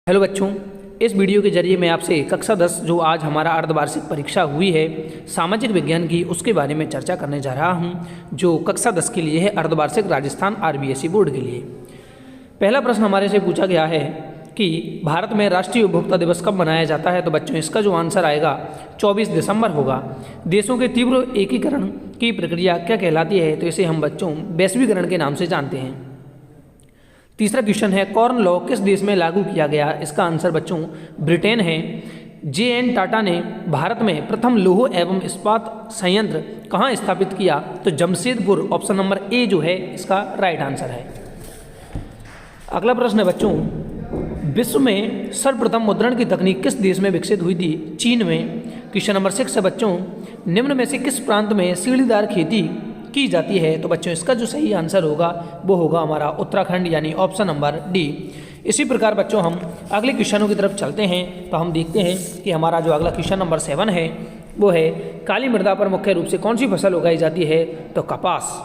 Hello बच्चों, इस video के जरिए मैं आपसे कक्षा 10 जो आज हमारा अर्धवार्षिक परीक्षा हुई है सामाजिक विज्ञान की, उसके बारे में चर्चा करने जा रहा हूं, जो कक्षा 10 के लिए है, अर्धवार्षिक राजस्थान आरबीएसई बोर्ड के लिए। पहला प्रश्न हमारे से पूछा गया है कि भारत में राष्ट्रीय उपभोक्ता दिवस कब मनाया जाता है। तो बच्चों इसका जो आंसर आएगा 24 दिसंबर होगा। देशों के तीव्र एकीकरण की प्रक्रिया क्या कहलाती है। तो इसे हम बच्चों वैश्वीकरण के नाम से जानते हैं। तीसरा क्वेश्चन है, कॉर्न लॉ किस देश में लागू किया गया। इसका आंसर बच्चों ब्रिटेन है। JN टाटा ने भारत में प्रथम लौह एवं इस्पात संयंत्र कहाँ स्थापित किया। तो जमशेदपुर, ऑप्शन नंबर ए जो है इसका राइट आंसर है। अगला प्रश्न है बच्चों, विश्व में सर्वप्रथम मुद्रण की तकनीक किस देश में विकसित हुई थी। चीन में। क्वेश्चन नंबर 6 है बच्चों, निम्न में से किस प्रांत में सीढ़ीदार खेती की जाती है। तो बच्चों इसका जो सही आंसर होगा वो होगा हमारा उत्तराखंड, यानी ऑप्शन नंबर डी। इसी प्रकार बच्चों हम अगले क्वेश्चनों की तरफ चलते हैं। तो हम देखते हैं कि हमारा जो अगला क्वेश्चन नंबर 7 है वो है, काली मृदा पर मुख्य रूप से कौन सी फसल उगाई जाती है। तो कपास।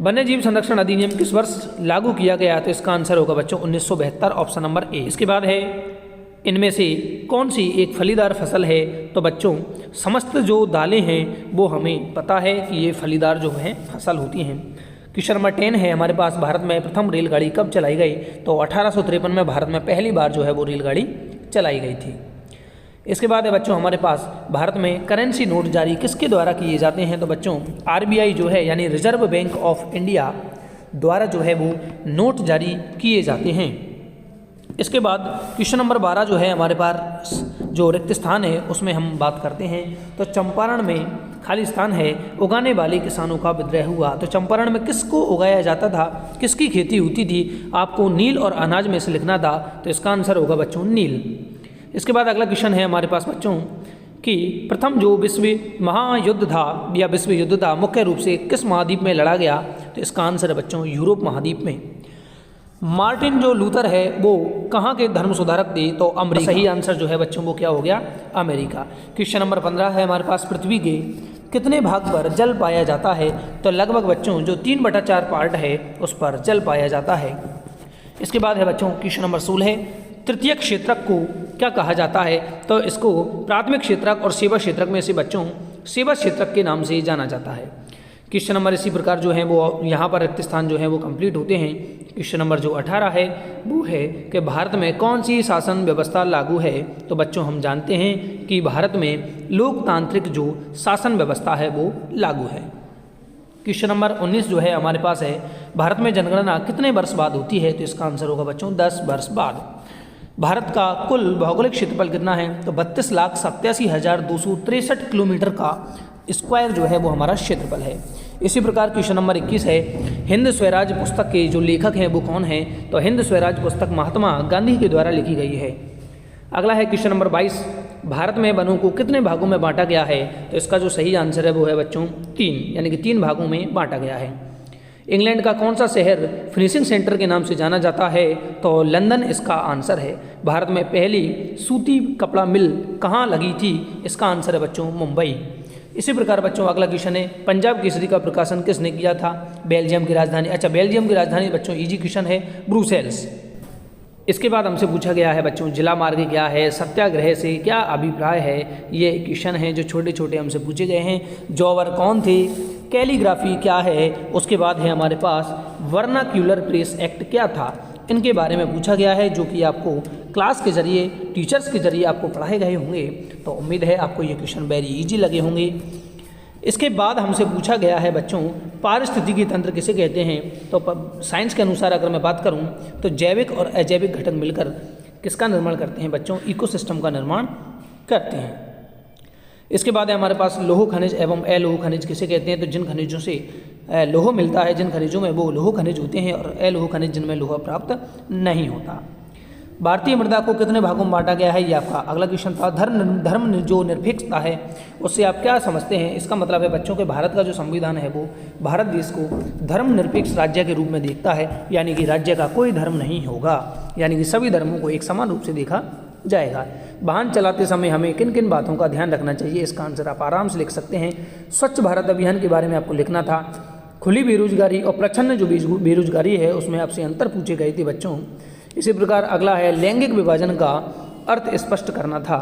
वन्यजीव संरक्षण अधिनियम किस वर्ष लागू किया गया। तो इसका आंसर होगा बच्चों 1972, ऑप्शन नंबर ए। इसके बाद है, इनमें से कौन सी एक फलीदार फसल है। तो बच्चों समस्त जो दालें हैं वो हमें पता है कि ये फलीदार जो है फसल होती हैं। क्वेश्चन नंबर 10 है हमारे पास, भारत में प्रथम रेलगाड़ी कब चलाई गई। तो 1853 में भारत में पहली बार जो है वो रेलगाड़ी चलाई गई थी। इसके बाद है बच्चों हमारे पास, भारत में करेंसी नोट जारी किसके द्वारा किए जाते हैं। तो बच्चों RBI जो है, यानी रिजर्व बैंक ऑफ इंडिया द्वारा जो है वो नोट जारी किए जाते हैं। इसके बाद क्वेश्चन नंबर 12 जो है हमारे पास, जो रिक्त स्थान है उसमें हम बात करते हैं। तो चंपारण में खाली स्थान है, उगाने वाले किसानों का विद्रोह हुआ। तो चंपारण में किसको उगाया जाता था, किसकी खेती होती थी। आपको नील और अनाज में से लिखना था। तो इसका आंसर होगा बच्चों नील। इसके बाद अगला क्वेश्चन है हमारे पास बच्चों कि प्रथम जो विश्व महायुद्ध था या विश्व युद्ध था मुख्य रूप से किस महाद्वीप में लड़ा गया। तो इसका आंसर है बच्चों यूरोप महाद्वीप में। मार्टिन जो लूथर है वो कहाँ के धर्म सुधारक थे। तो अमेरिका। सही आंसर जो है बच्चों वो क्या हो गया, अमेरिका। क्वेश्चन नंबर 15 है हमारे पास, पृथ्वी के कितने भाग पर जल पाया जाता है। तो लगभग बच्चों जो 3/4 पार्ट है उस पर जल पाया जाता है। इसके बाद है बच्चों क्वेश्चन नंबर 16, तृतीयक क्षेत्रक को क्या कहा जाता है। तो इसको प्राथमिक क्षेत्रक और सेवा क्षेत्रक में से बच्चों सेवा क्षेत्रक के नाम से जाना जाता है। क्वेश्चन नंबर इसी प्रकार जो है वो यहाँ पर रिक्त स्थान जो है वो कंप्लीट होते हैं। क्वेश्चन नंबर जो 18 है वो है कि भारत में कौन सी शासन व्यवस्था लागू है। तो बच्चों हम जानते हैं कि भारत में लोकतांत्रिक जो शासन व्यवस्था है वो लागू है। क्वेश्चन नंबर 19 जो है हमारे पास है, भारत में जनगणना कितने वर्ष बाद होती है। तो इसका आंसर होगा बच्चों 10 वर्ष बाद। भारत का कुल भौगोलिक क्षेत्रफल कितना है। तो 32,87,263 किलोमीटर का स्क्वायर जो है वो हमारा क्षेत्रफल है। इसी प्रकार क्वेश्चन नंबर 21 है, हिंद स्वराज पुस्तक के जो लेखक हैं वो कौन है। तो हिंद स्वराज पुस्तक महात्मा गांधी के द्वारा लिखी गई है। अगला है क्वेश्चन नंबर 22, भारत में वनों को कितने भागों में बांटा गया है। तो इसका जो सही आंसर है वो है बच्चों 3, यानी कि 3 भागों में बांटा गया है। इंग्लैंड का कौन सा शहर फिनिशिंग सेंटर के नाम से जाना जाता है। तो लंदन इसका आंसर है। भारत में पहली सूती कपड़ा मिल कहाँ लगी थी। इसका आंसर है बच्चों मुंबई। इसी प्रकार बच्चों अगला क्वेश्चन है, पंजाब केसरी का प्रकाशन किसने किया था। बेल्जियम की राजधानी। अच्छा, बेल्जियम की राजधानी बच्चों इजी क्वेश्चन है, ब्रुसेल्स। इसके बाद हमसे पूछा गया है बच्चों, जिला मार्ग क्या है, सत्याग्रह से क्या अभिप्राय है। ये क्वेश्चन है जो छोटे छोटे हमसे पूछे गए हैं। जॉवर कौन थे, कैलीग्राफी क्या है। उसके बाद है हमारे पास वर्नाक्यूलर प्रेस एक्ट क्या था। इनके बारे में पूछा गया है, जो कि आपको क्लास के जरिए, टीचर्स के जरिए आपको पढ़ाए गए होंगे। तो उम्मीद है आपको ये क्वेश्चन वेरी इजी लगे होंगे। इसके बाद हमसे पूछा गया है बच्चों, पारिस्थितिकी तंत्र किसे कहते हैं। तो साइंस के अनुसार अगर मैं बात करूं तो जैविक और अजैविक घटक मिलकर किसका निर्माण करते हैं बच्चों, इकोसिस्टम का निर्माण करते हैं। इसके बाद है हमारे पास लौह खनिज एवं अलोह खनिज किसे कहते हैं। तो जिन खनिजों से लौह मिलता है, जिन खनिजों में वो लौह खनिज होते हैं, और अलोह खनिज जिनमें लौह प्राप्त नहीं होता। भारतीय मृदा को कितने भागों में बांटा गया है, ये आपका अगला क्वेश्चन था। धर्म जो निरपेक्षता है उससे आप क्या समझते हैं। इसका मतलब है बच्चों के भारत का जो संविधान है वो भारत देश को धर्मनिरपेक्ष राज्य के रूप में देखता है, यानी कि राज्य का कोई धर्म नहीं होगा, यानी कि सभी धर्मों को एक समान रूप से देखा जाएगा। वाहन चलाते समय हमें किन किन बातों का ध्यान रखना चाहिए। इसका आंसर आप आराम से लिख सकते हैं। स्वच्छ भारत अभियान के बारे में आपको लिखना था। खुली बेरोजगारी और प्रच्छन्न जो बेरोजगारी है उसमें आपसे अंतर पूछे गए थे बच्चों। इसी प्रकार अगला है लैंगिक विभाजन का अर्थ स्पष्ट करना था।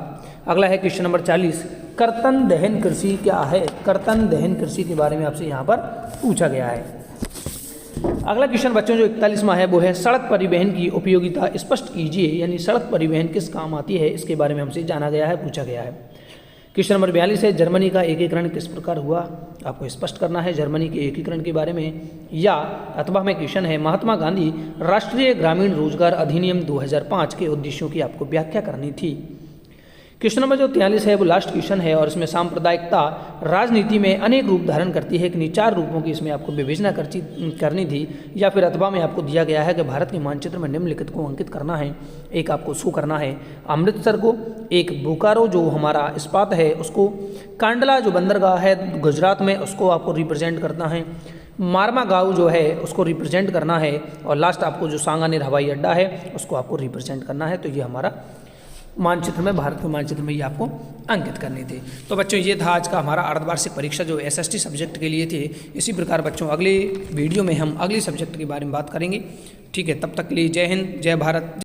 अगला है क्वेश्चन नंबर 40, कर्तन दहन कृषि क्या है? कर्तन दहन कृषि के बारे में आपसे यहाँ पर पूछा गया है। अगला क्वेश्चन बच्चों जो 41वां है वो है सड़क परिवहन की उपयोगिता स्पष्ट कीजिए, यानी सड़क परिवहन किस काम आती है इसके बारे में हमसे जाना गया है, पूछा गया है। क्वेश्चन नंबर 42 है जर्मनी का एकीकरण किस प्रकार हुआ? आपको स्पष्ट करना है जर्मनी के एकीकरण के बारे में। या अथवा में क्वेश्चन है महात्मा गांधी राष्ट्रीय ग्रामीण रोजगार अधिनियम 2005 के उद्देश्यों की आपको व्याख्या करनी थी। क्वेश्चन नंबर जो 43 है वो लास्ट क्वेश्चन है और इसमें सांप्रदायिकता राजनीति में अनेक रूप धारण करती है, कि 4 रूपों की इसमें आपको विवेचना करनी थी। या फिर अथवा में आपको दिया गया है कि भारत के मानचित्र में निम्नलिखित को अंकित करना है। एक आपको शो करना है अमृतसर को, एक बोकारो जो हमारा इस्पात है उसको, कांडला जो बंदरगाह है गुजरात में उसको आपको रिप्रेजेंट करना है, मारमा गाँव जो है उसको रिप्रेजेंट करना है, और लास्ट आपको जो सांगानेर हवाई अड्डा है उसको आपको रिप्रेजेंट करना है। तो ये हमारा मानचित्र में, भारत के मानचित्र में ये आपको अंकित करनी थी। तो बच्चों ये था आज का हमारा अर्धवार्षिक परीक्षा जो एसएसटी सब्जेक्ट के लिए थे। इसी प्रकार बच्चों अगले वीडियो में हम अगले सब्जेक्ट के बारे में बात करेंगे। ठीक है, तब तक के लिए जय हिंद, जय भारत।